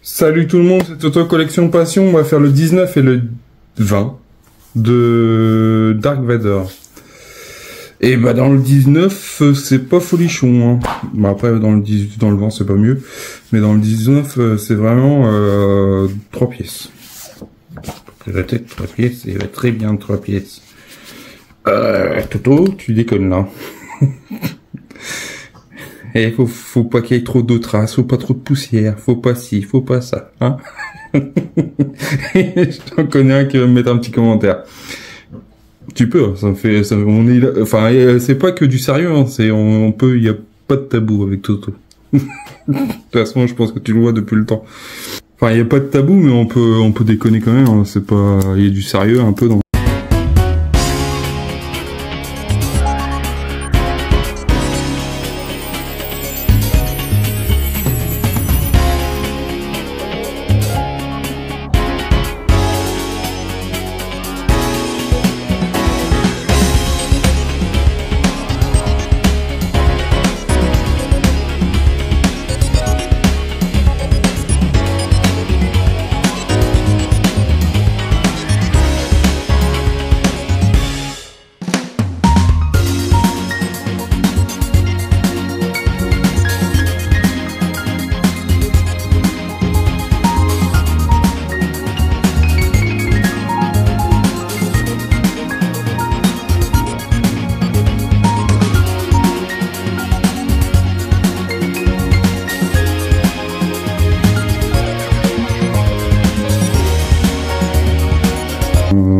Salut tout le monde, c'est Toto Collection Passion. On va faire le 19 et le 20 de Dark Vader. Et bah dans le 19, c'est pas folichon. Hein. Bah après dans le 18, dans le 20 c'est pas mieux. Mais dans le 19, c'est vraiment 3 pièces. La tête 3 pièces, et très bien 3 pièces. Toto, tu déconnes là. Et faut pas qu'il y ait trop de traces, faut pas trop de poussière, faut pas ci, faut pas ça, hein. Je t'en connais un qui va me mettre un petit commentaire. Tu peux, on est là, enfin, c'est pas que du sérieux, hein, on peut, il y a pas de tabou avec Toto. De toute façon, je pense que tu le vois depuis le temps. Enfin, il y a pas de tabou, mais on peut déconner quand même, hein, c'est pas, il y a du sérieux un peu dans.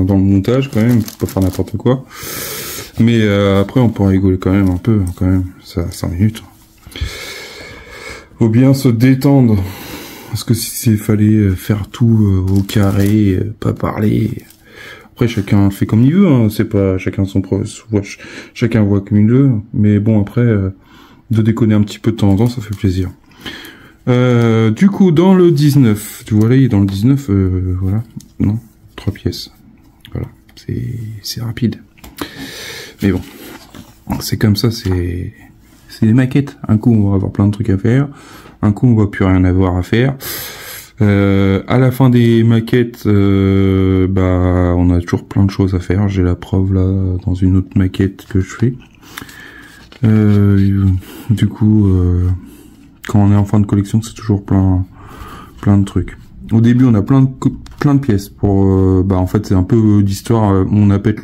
Dans le montage quand même, faut pas faire n'importe quoi. Mais après on peut rigoler quand même un peu, quand même, ça 5 minutes. Faut bien se détendre. Parce que s'il fallait faire tout au carré, pas parler. Après chacun fait comme il veut, hein. C'est pas chacun son chacun voit comme il veut. Mais bon après, de déconner un petit peu de temps en temps, ça fait plaisir. Du coup dans le 19, tu vois là il est dans le 19, voilà, non, 3 pièces. Voilà, c'est rapide. Mais bon, c'est comme ça, c'est des maquettes. Un coup, on va avoir plein de trucs à faire. Un coup, on va plus rien avoir à faire. À la fin des maquettes, bah, on a toujours plein de choses à faire. J'ai la preuve là, dans une autre maquette que je fais. Du coup, quand on est en fin de collection, c'est toujours plein de trucs. Au début, on a plein de pièces pour, bah en fait c'est un peu d'histoire. On appâte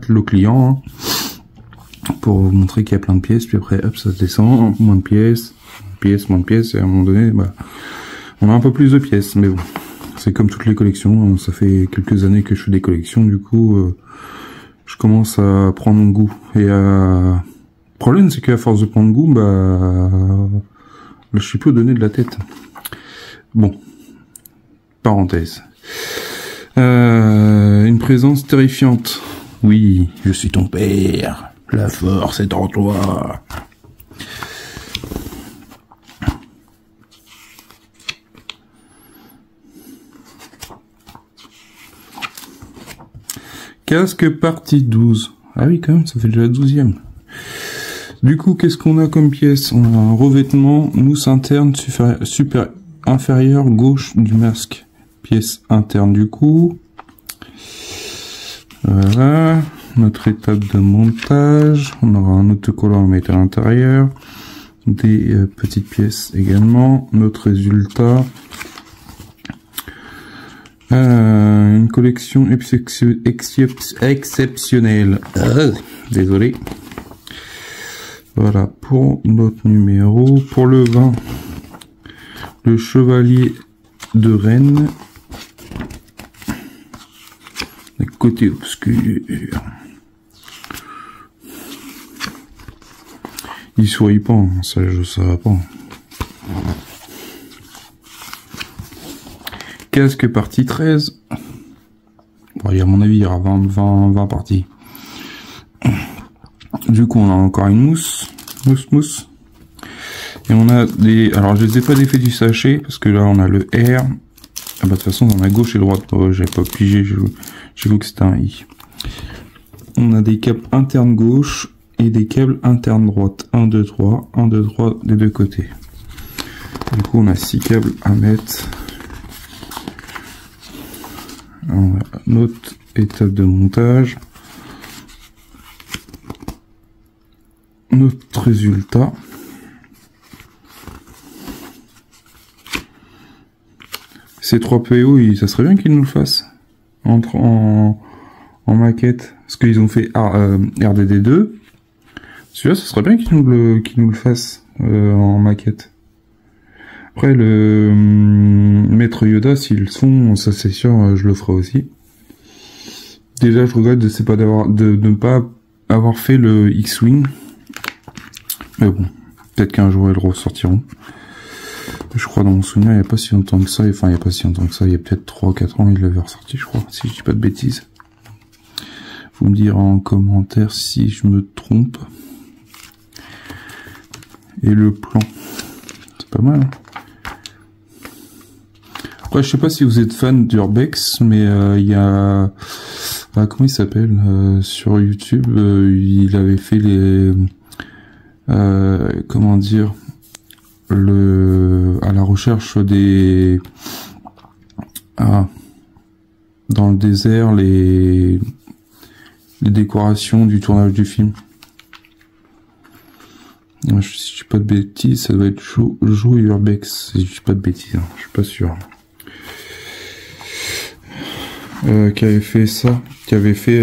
le client hein, pour montrer qu'il y a plein de pièces. Puis après, hop, ça descend, moins de pièces, moins de pièces. Et à un moment donné, bah, on a un peu plus de pièces. Mais bon, c'est comme toutes les collections. Ça fait quelques années que je fais des collections. Du coup, je commence à prendre goût. Et le problème, c'est qu'à force de prendre goût, bah, je suis plus donné de la tête. Bon. Parenthèse. Une présence terrifiante. Oui, je suis ton père. La force est en toi. Casque partie 12. Ah oui, quand même, ça fait déjà la 12e. Du coup, qu'est-ce qu'on a comme pièce? On a un revêtement mousse interne super inférieure gauche du masque. Pièce interne du coup. Voilà. Notre étape de montage. On aura un autocollant à mettre à l'intérieur. Des petites pièces également. Notre résultat. Une collection exceptionnelle. Désolé. Voilà pour notre numéro. Pour le 20. Le chevalier de Rennes. Le côté obscur. Il sourit pas, hein, ça va pas. Casque partie 13. Bon, à mon avis, il y aura 20 parties. Du coup, on a encore une mousse. Mousse. Et on a des... Alors, je les ai pas défaits du sachet, parce que là, on a le R. Ah bah, de toute façon, on a gauche et droite. Oh, j'avais pas pigé, j'ai vu que c'était un I. On a des câbles internes gauche et des câbles internes droite. 1, 2, 3. 1, 2, 3 des deux côtés. Du coup, on a 6 câbles à mettre Notre étape de montage. Notre résultat. Ces 3 PO, ça serait bien qu'ils nous le fassent en maquette. Parce qu'ils ont fait RDD2. Celui-là, ce serait bien qu'ils nous le fassent en maquette. Après, le Maître Yoda, s'ils le font, ça c'est sûr, je le ferai aussi. Déjà, je regrette de ne pas avoir fait le X-Wing. Mais bon, peut-être qu'un jour, ils le ressortiront. Je crois, dans mon souvenir, il n'y a pas si longtemps que ça. Enfin, il n'y a pas si longtemps que ça. Il y a peut-être 3 ou 4 ans, il l'avait ressorti, je crois. Si je dis pas de bêtises. Vous me direz en commentaire si je me trompe. Et le plan. C'est pas mal, hein. Après, je sais pas si vous êtes fan d'Urbex, mais il y a... comment il s'appelle sur YouTube, il avait fait les... comment dire... à la recherche des... dans le désert, les décorations du tournage du film. Si je dis pas de bêtises, ça doit être Joe Urbex, si je dis pas de bêtises, hein, je suis pas sûr. Qui avait fait ça, qui avait fait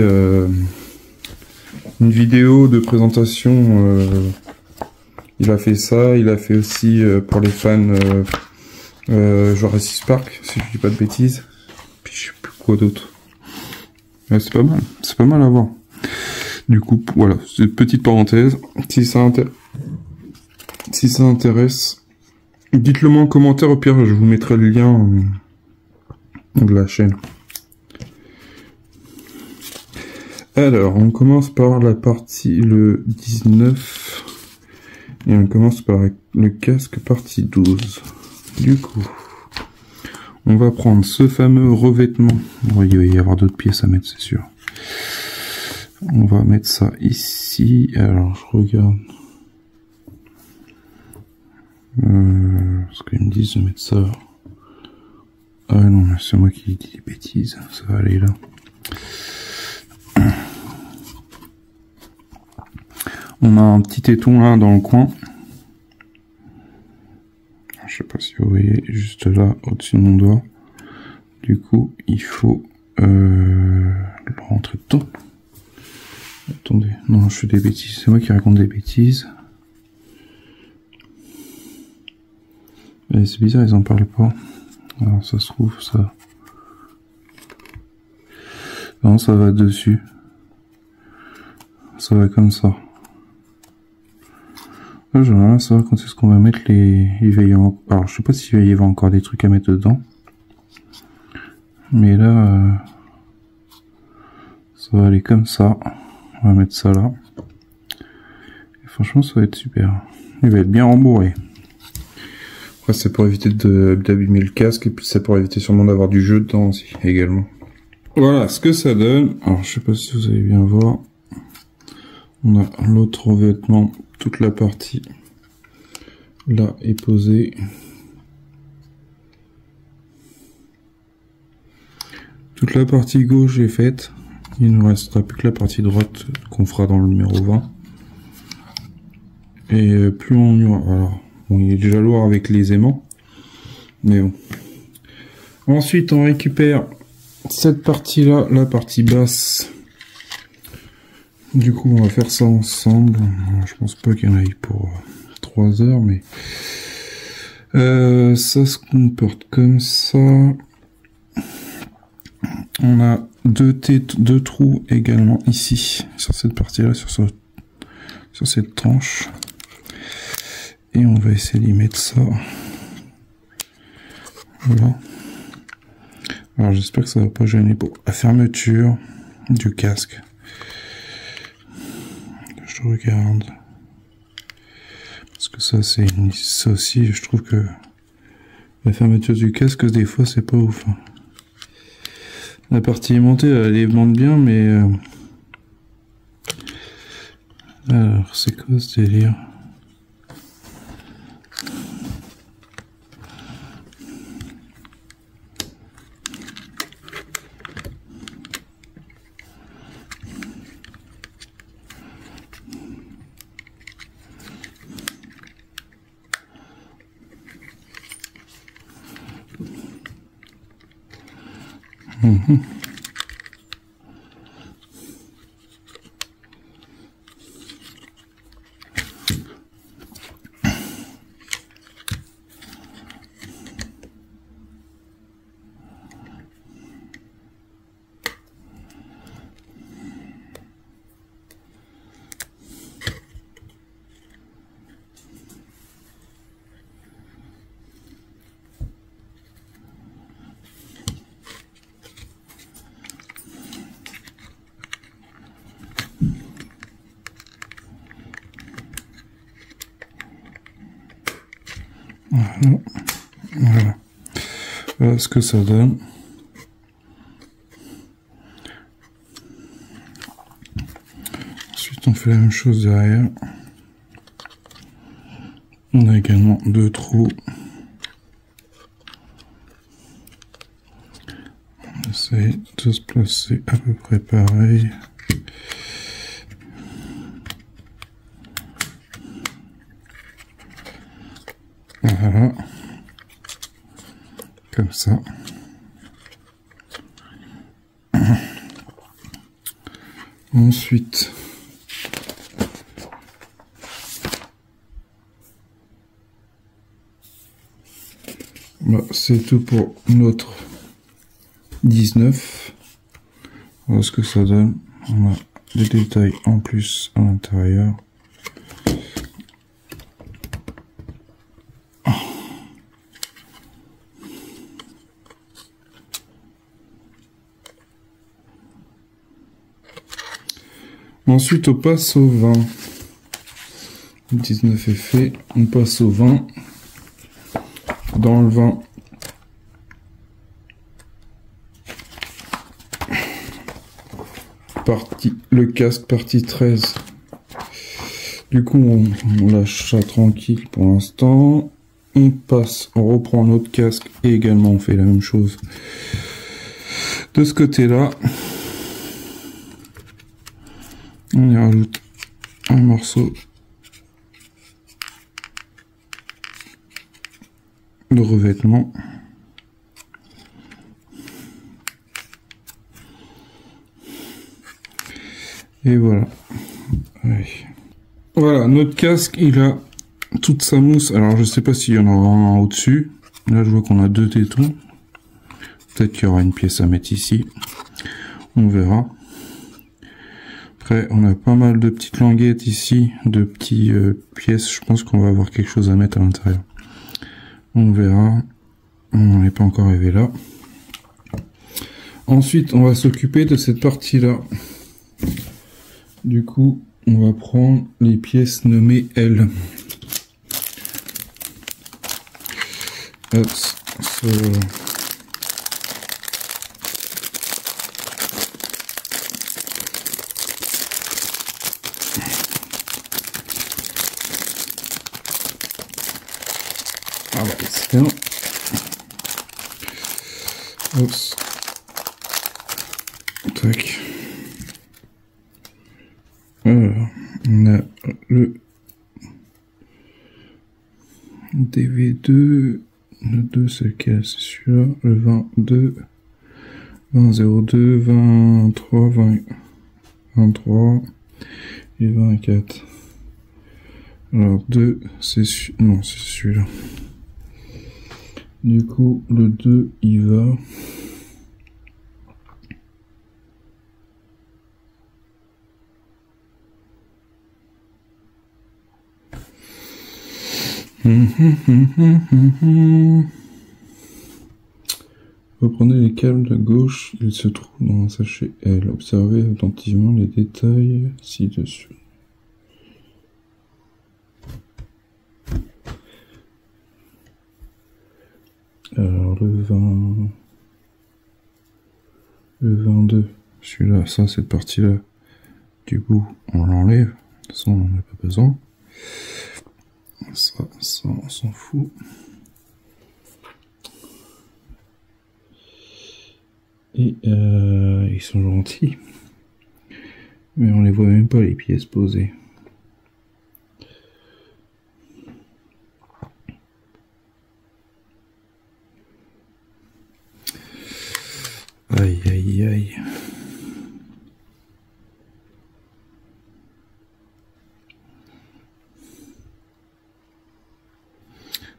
une vidéo de présentation. Il a fait ça, il a fait aussi pour les fans Jurassic Park, si je dis pas de bêtises. Puis je sais plus quoi d'autre. Ouais, c'est pas mal à voir. Du coup, voilà, c'est une petite parenthèse. Si ça intéresse, dites-le moi en commentaire, au pire je vous mettrai le lien de la chaîne. Alors, on commence par la partie le 19 et on commence par le casque partie 12. Du coup, on va prendre ce fameux revêtement. Bon, il va y avoir d'autres pièces à mettre, c'est sûr. On va mettre ça ici. Alors, je regarde. Parce qu'ils me disent de mettre ça. Ah non, c'est moi qui dis des bêtises. Ça va aller là. On a un petit téton là dans le coin. Je sais pas si vous voyez, juste là, au-dessus de mon doigt. Du coup, il faut le rentrer dedans. Attendez, non, je fais des bêtises. C'est moi qui raconte des bêtises. C'est bizarre, ils en parlent pas. Alors, ça se trouve, ça... Non, ça va dessus. Ça va comme ça. Là, j'aimerais bien savoir quand est-ce qu'on va mettre les... Alors, je sais pas s'il va y avoir encore des trucs à mettre dedans. Mais là... ça va aller comme ça. On va mettre ça là. Et franchement, ça va être super. Il va être bien rembourré. Après, c'est pour éviter d'abîmer le casque. Et puis, c'est pour éviter sûrement d'avoir du jeu dedans aussi, également. Voilà ce que ça donne. Alors, je sais pas si vous allez bien voir. On a l'autre revêtement. Toute la partie là est posée. Toute la partie gauche est faite. Il ne restera plus que la partie droite qu'on fera dans le numéro 20. Et plus on y va. Alors, bon, il est déjà lourd avec les aimants. Mais bon. Ensuite, on récupère cette partie-là, la partie basse. Du coup, on va faire ça ensemble. Je pense pas qu'il y en aille pour 3 heures, mais... ça se comporte comme ça. On a deux trous également ici, sur cette partie-là, sur cette tranche. Et on va essayer d'y mettre ça. Voilà. Alors, j'espère que ça va pas gêner pour la fermeture du casque. Je regarde. Parce que ça, ça aussi, je trouve que la fermeture du casque, des fois, c'est pas ouf. La partie aimantée, elle aimante bien, mais... Alors, c'est quoi ce délire? Voilà. Voilà ce que ça donne. Ensuite on fait la même chose derrière. On a également deux trous. On essaye de se placer à peu près pareil. Voilà. Comme ça. Ensuite, bah, c'est tout pour notre 19. Voilà ce que ça donne. On a des détails en plus à l'intérieur. Ensuite, on passe au 20. 19 est fait, on passe au 20. Dans le 20, le casque partie 13. Du coup, on lâche ça tranquille pour l'instant. On passe, on reprend notre casque et également on fait la même chose de ce côté-là. On y rajoute un morceau de revêtement. Et voilà. Ouais. Voilà, notre casque, il a toute sa mousse. Alors, je sais pas s'il y en aura un au-dessus. Là, je vois qu'on a deux tétons. Peut-être qu'il y aura une pièce à mettre ici. On verra. Après, on a pas mal de petites languettes ici, de petites pièces. Je pense qu'on va avoir quelque chose à mettre à l'intérieur. On verra. On n'en est pas encore arrivé là. Ensuite, on va s'occuper de cette partie-là. Du coup, on va prendre les pièces nommées L. Hop, ah bah, c'est bien. Hop. Tac. Alors, on a le DV2, le 2 c'est lequel? C'est celui-là, le 22, 2002, 23, 20, 23 et 24. Alors 2, c'est non, c'est celui-là. Du coup, le 2, il va. Reprenez les câbles de gauche, il se trouve dans un sachet L. Observez attentivement les détails ci-dessus. Alors le 20... Le 22, celui-là, ça, cette partie-là, du bout, on l'enlève. De toute façon, on n'en a pas besoin. Ça, on s'en fout. Et ils sont gentils. Mais on les voit même pas, les pièces posées. Aïe. détail.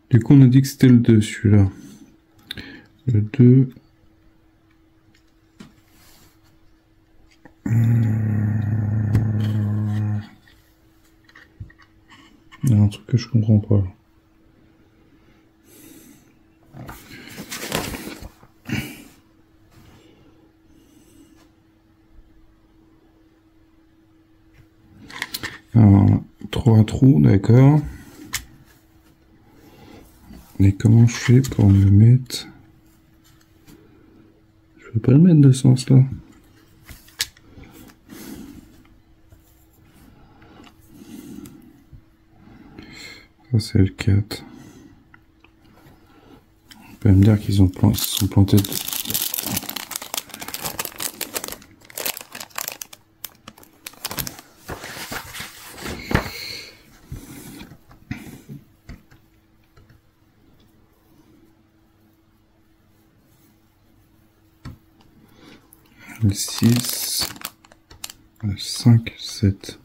Du coup, on a dit que c'était le 2, celui-là. Le 2. Il y a un truc que je comprends pas. Alors, 3 trous, d'accord. Mais comment je fais pour me mettre... Je peux pas le mettre de ce sens-là. Ça c'est le 4. On peut me dire qu'ils ont se sont plantés de... Le 6, le 5, 7.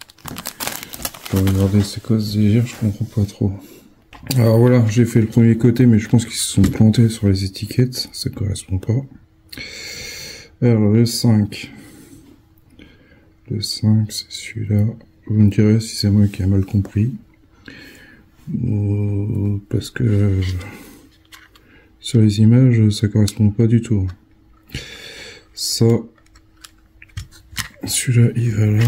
Je vais regarder c'est quoi ce délire, je comprends pas trop. Alors voilà, j'ai fait le premier côté, mais je pense qu'ils se sont plantés sur les étiquettes, ça correspond pas. Alors le 5. Le 5, c'est celui-là. Vous me direz si c'est moi qui ai mal compris. Parce que sur les images, ça correspond pas du tout. Ça, celui-là, il va là.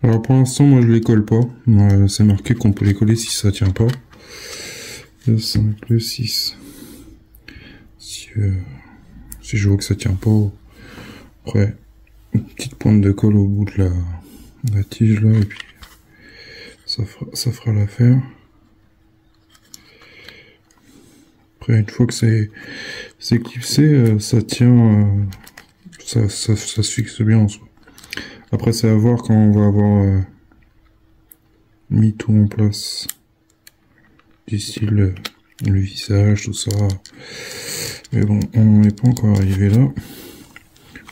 Alors pour l'instant, moi je les colle pas. C'est marqué qu'on peut les coller si ça tient pas. Le 5, le 6. Si je vois que ça tient pas, après, une petite pointe de colle au bout de la tige là, et puis ça fera l'affaire. Après, une fois que c'est clipsé, ça tient, ça se fixe bien en soi. Après, c'est à voir quand on va avoir mis tout en place. Du style le visage, tout ça. Mais bon, on n'en est pas encore arrivé là.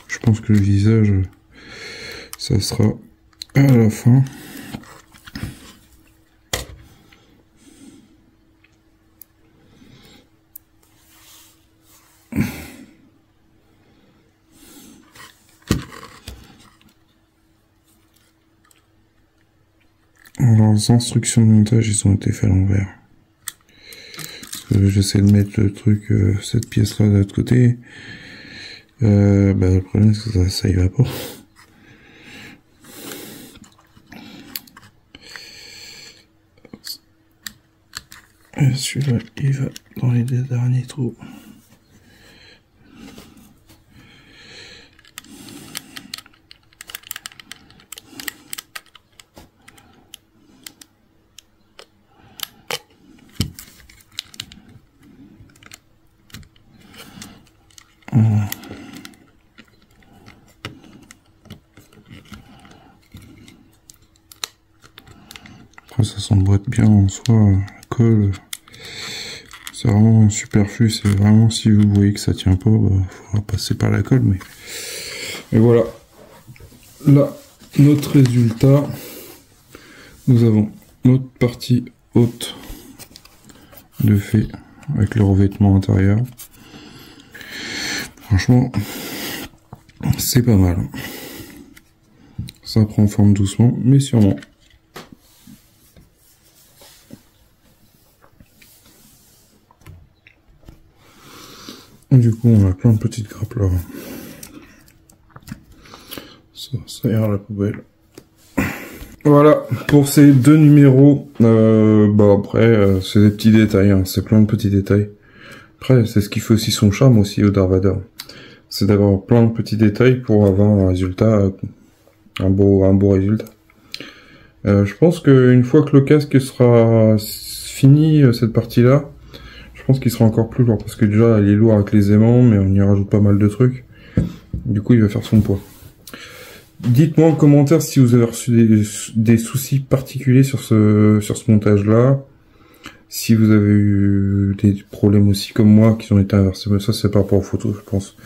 Je pense que le visage, ça sera à la fin. Alors, les instructions de montage, ils ont été faits à l'envers. J'essaie de mettre le truc, cette pièce-là de l'autre côté. Le problème, c'est que ça y va pas. Celui-là, il va dans les deux derniers trous. Après, ça s'emboîte bien en soi, colle. C'est vraiment superflu, c'est vraiment si vous voyez que ça tient pas, il faudra passer par la colle, mais voilà. Là, notre résultat, nous avons notre partie haute de fait avec le revêtement intérieur. Franchement, c'est pas mal. Ça prend forme doucement, mais sûrement. Du coup, on a plein de petites grappes là. Ça ira à la poubelle. Voilà, pour ces deux numéros, après, c'est des petits détails, hein, c'est plein de petits détails. Après, c'est ce qui fait aussi son charme aussi au Dark Vador. C'est d'avoir plein de petits détails pour avoir un résultat, un beau résultat. Je pense qu'une fois que le casque sera fini, cette partie-là, je pense qu'il sera encore plus lourd, parce que déjà, il est lourd avec les aimants, mais on y rajoute pas mal de trucs. Du coup, il va faire son poids. Dites-moi en commentaire si vous avez reçu des soucis particuliers sur ce montage-là. Si vous avez eu des problèmes aussi comme moi qui ont été inversés. Mais ça, c'est par rapport aux photos, je pense.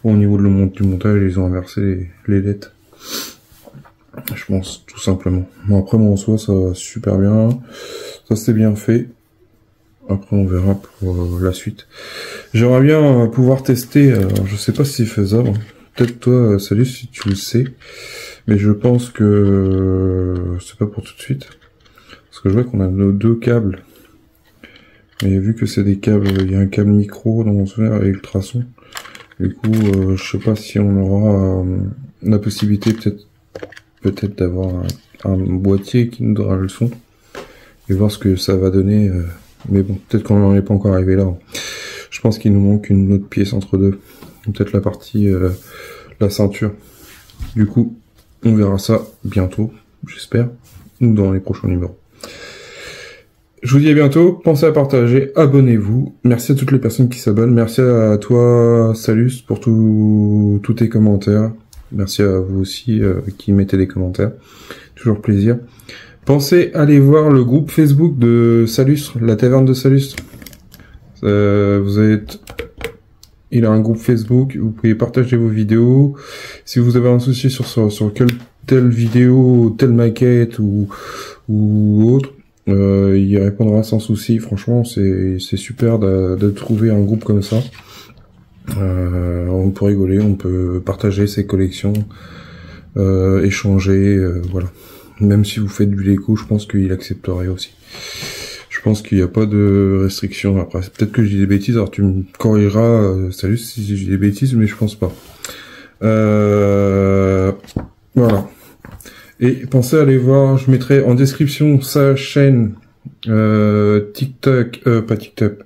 Au niveau du montage, ils ont inversé les lettres. Je pense, tout simplement. Bon, après, moi, en soi, ça va super bien. Ça, c'est bien fait. Après, on verra pour la suite. J'aimerais bien pouvoir tester, je sais pas si c'est faisable. Peut-être toi, salut, si tu le sais. Mais je pense que c'est pas pour tout de suite. Parce que je vois qu'on a nos deux câbles. Et vu que c'est des câbles, il y a un câble micro dans mon souvenir et ultrason. Du coup, je sais pas si on aura la possibilité peut-être d'avoir un boîtier qui nous donnera le son. Et voir ce que ça va donner. Mais bon, peut-être qu'on n'en est pas encore arrivé là. Je pense qu'il nous manque une autre pièce entre deux. Peut-être la partie, la ceinture. Du coup, on verra ça bientôt, j'espère, ou dans les prochains numéros. Je vous dis à bientôt, pensez à partager, abonnez-vous. Merci à toutes les personnes qui s'abonnent. Merci à toi, Salus, pour tous tes commentaires. Merci à vous aussi qui mettez des commentaires. Toujours plaisir. Pensez à aller voir le groupe Facebook de Salustre, la taverne de Salustre. Il a un groupe Facebook, vous pouvez partager vos vidéos. Si vous avez un souci sur telle vidéo, telle maquette ou autre, il répondra sans souci. Franchement, c'est super de trouver un groupe comme ça. On peut rigoler, on peut partager ses collections, échanger, voilà. Même si vous faites du Lego, je pense qu'il accepterait aussi. Je pense qu'il n'y a pas de restriction. Après, peut-être que je dis des bêtises, alors tu me corrigeras, salut si je dis des bêtises, mais je pense pas. Voilà. Et pensez à aller voir, je mettrai en description sa chaîne TikTok, pas TikTok.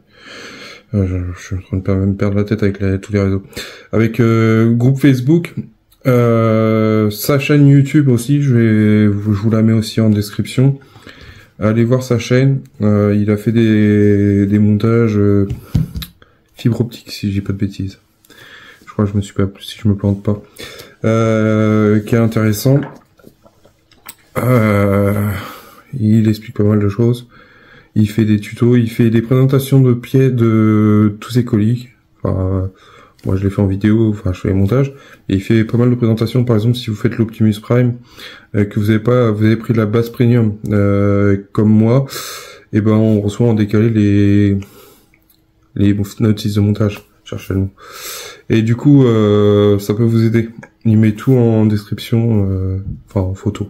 Je suis en train de même perdre la tête avec tous les réseaux. Avec groupe Facebook. Sa chaîne YouTube aussi, je vous la mets aussi en description. Allez voir sa chaîne, il a fait des montages fibre optique si j'ai pas de bêtises. Je crois que je me suis pas, si je me plante pas. Qui est intéressant. Il explique pas mal de choses. Il fait des tutos, il fait des présentations de pieds de tous ses colis. Enfin, moi je l'ai fait en vidéo, enfin je fais les montages, et il fait pas mal de présentations. Par exemple, si vous faites l'Optimus Prime, que vous avez pris de la base premium, comme moi, et ben on reçoit en décalé les notices de montage. Cherchez le mot. Et du coup, ça peut vous aider. Il met tout en description, enfin en photo.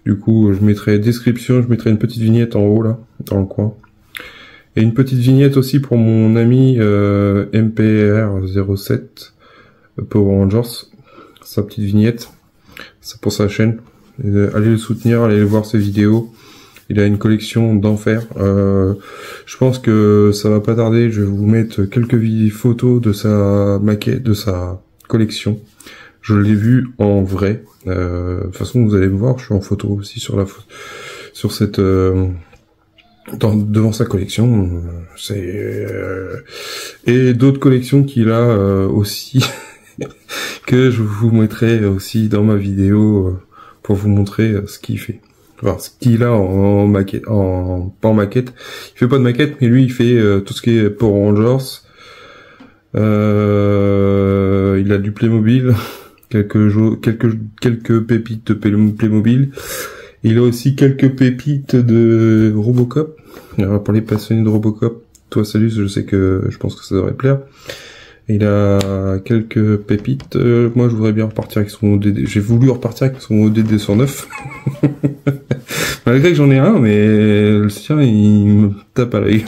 Du coup, je mettrai description, je mettrai une petite vignette en haut là, dans le coin. Et une petite vignette aussi pour mon ami MPR07 Power Rangers, sa petite vignette, c'est pour sa chaîne. Allez le soutenir, allez voir ses vidéos. Il a une collection d'enfer. Je pense que ça va pas tarder. Je vais vous mettre quelques photos de sa maquette, de sa collection. Je l'ai vu en vrai. De toute façon, vous allez me voir. Je suis en photo aussi sur cette. Devant sa collection, et d'autres collections qu'il a aussi que je vous mettrai aussi dans ma vidéo pour vous montrer ce qu'il fait. Enfin, ce qu'il a en maquette, pas en maquette. Il fait pas de maquette, mais lui il fait tout ce qui est Power Rangers. Il a du Playmobil, quelques pépites de Playmobil. Il a aussi quelques pépites de Robocop. Alors, pour les passionnés de Robocop, toi Salus, je pense que ça devrait plaire. Il a quelques pépites. Moi, je voudrais bien repartir avec son ODD. J'ai voulu repartir avec son ODD 109. Malgré que j'en ai un, mais le sien, il me tape à l'œil.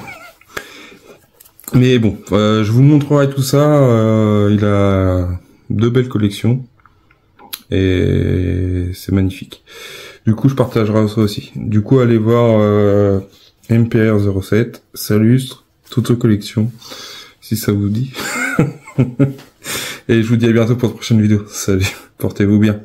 Mais bon, je vous montrerai tout ça. Il a deux belles collections. Et c'est magnifique. Du coup, je partagerai ça aussi. Du coup, allez voir MPR07, Salustre, toutes vos collections, si ça vous dit. Et je vous dis à bientôt pour de prochaines vidéos. Salut, portez-vous bien.